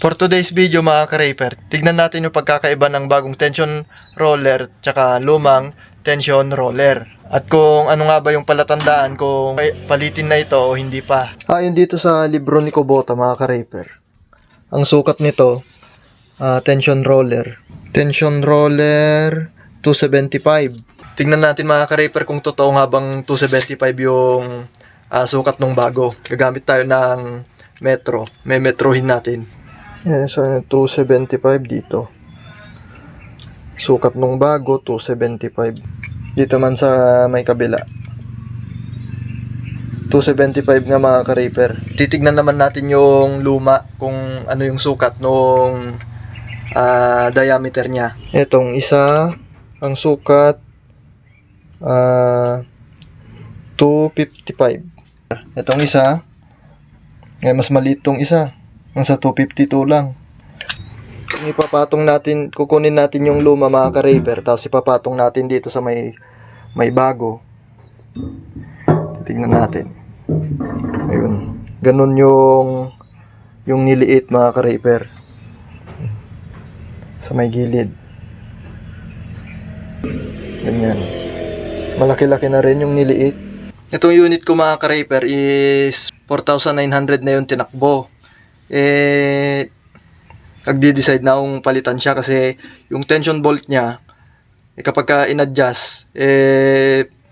For today's video mga ka-raper, tignan natin yung pagkakaiba ng bagong tension roller tsaka lumang tension roller. At kung ano nga ba yung palatandaan kung palitin na ito o hindi pa. Ayon dito sa libro ni Kubota mga ka-raper, ang sukat nito, tension roller. Tension roller 275. Tignan natin mga ka-raper kung totoo nga bang 275 yung sukat ng bago. Gagamit tayo ng metro. May metrohin natin. Yan, so 275 dito. Sukat nung bago, 275. Dito man sa may kabila. 275 nga mga ka-raper. Titignan naman natin yung luma kung ano yung sukat nung diameter niya. Etong isa, ang sukat 255. Etong isa, mas maliit tong isa. Nasa 252 lang. Ipapatong natin, kukunin natin yung luma mga ka-raper, tapos ipapatong natin dito sa may bago. Tingnan natin. Ayun. Ganun yung niliit mga ka-raper. Sa may gilid. Ganyan. Malaki-laki na rin yung niliit. Itong unit ko mga ka-raper is 4,900 na yung tinakbo. Nagde-decide na akong palitan siya kasi yung tension bolt niya kapag ka in-adjust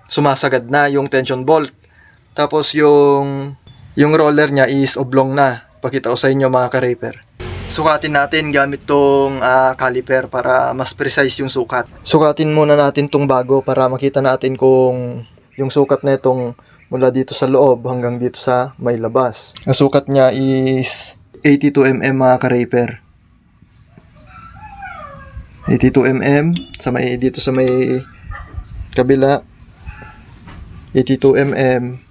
sumasagad na yung tension bolt, tapos yung roller niya is oblong na. Pakita ko sa inyo mga ka-raper. Sukatin natin gamit tong caliper para mas precise yung sukat. Sukatin muna natin tong bago para makita natin kung yung sukat na itong mula dito sa loob hanggang dito sa may labas. Ang sukat niya is 82 mm mga ka-raper. 82 mm dito sa may kabila. 82 mm.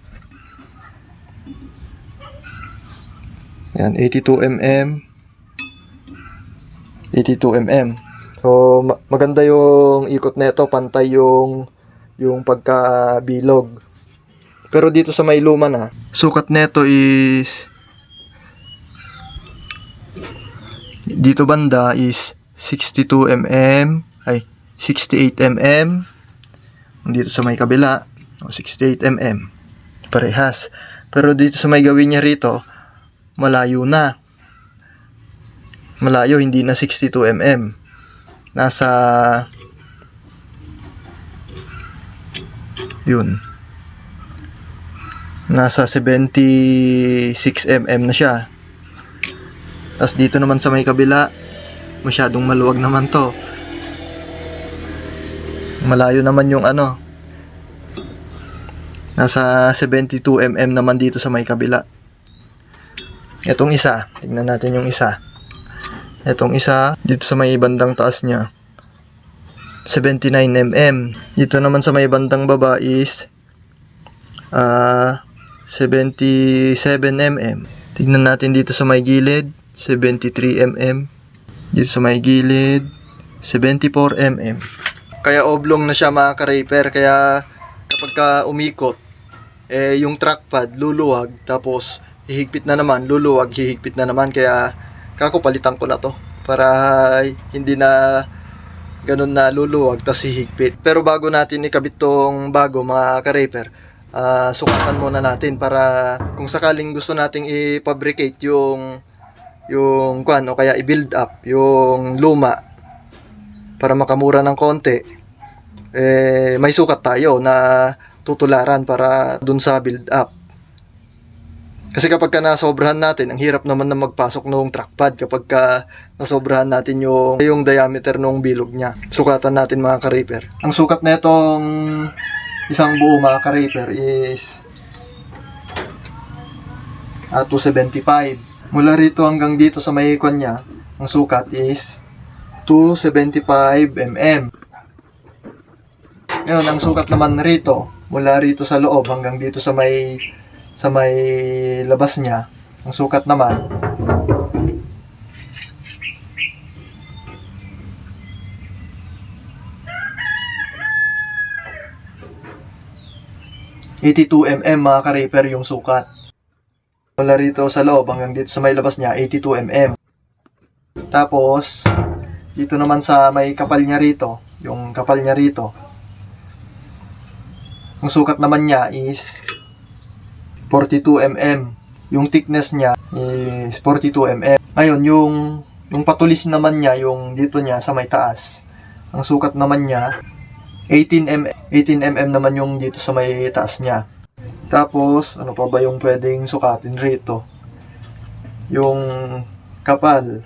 Yan, 82 mm. 82 mm. So maganda yung ikot nito, pantay yung pagkabilog. Pero dito sa may luma na, sukat nito is dito banda is 62 mm, 68 mm. Dito sa may kabila, 68 mm. Parehas. Pero dito sa may gawin niya rito, malayo na. Malayo, hindi na 62 mm. Nasa nasa 76 mm na siya. Tapos dito naman sa may kabila, masyadong maluwag naman to. Malayo naman yung nasa 72 mm naman dito sa may kabila. Itong isa, tignan natin yung isa. Itong isa, dito sa may bandang taas niya, 79 mm. Dito naman sa may bandang baba is 77 mm. Tignan natin dito sa may gilid, 73 mm. Dito sa may gilid, 74 mm. Kaya oblong na siya mga ka-raper. Kaya kapag ka umikot, yung trackpad luluwag, tapos hihigpit na naman, luluwag, hihigpit na naman. Kaya palitan ko na to para hindi na ganun na luluwag tas hihigpit. Pero bago natin ikabit tong bago mga ka-raper, sukatan muna natin para kung sakaling gusto nating i-fabricate yung o kaya i-build up yung luma para makamura ng konti, may sukat tayo na tutularan para dun sa build up. Kasi kapag ka nasobrahan natin, ang hirap naman na magpasok ng trackpad kapag ka nasobrahan natin yung diameter ng bilog niya. Sukatan natin mga ka-raper. Ang sukat na itong isang buo mga ka-raper is 275. Mula rito hanggang dito sa may ikon niya, ang sukat is 275 mm. Ngayon, ang sukat naman rito, mula rito sa loob hanggang dito sa may labas niya, ang sukat naman 82 mm mga ka-raper yung sukat. Mula rito sa loob hanggang dito sa may labas niya, 82 mm. Tapos, dito naman sa may kapal niya rito, yung kapal niya rito, ang sukat naman niya is 42 mm. Yung thickness niya is 42 mm. Ngayon, yung patulis naman niya, yung dito niya sa may taas, ang sukat naman niya 18 mm. 18 mm naman yung dito sa may taas niya. Tapos, ano pa ba yung pwedeng sukatin rito? Yung kapal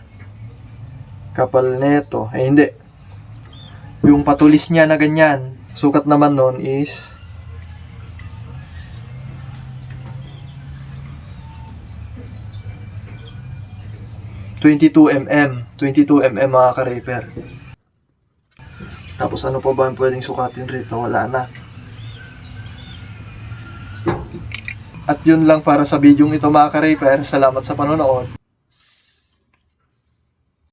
neto, hindi. Yung patulis niya na ganyan, sukat naman nun is 22 mm. 22 mm mga ka-raper. Tapos ano pa ba ang pwedeng sukatin rito? Wala na. At yun lang para sa video ito mga ka-raper. Salamat sa panonood.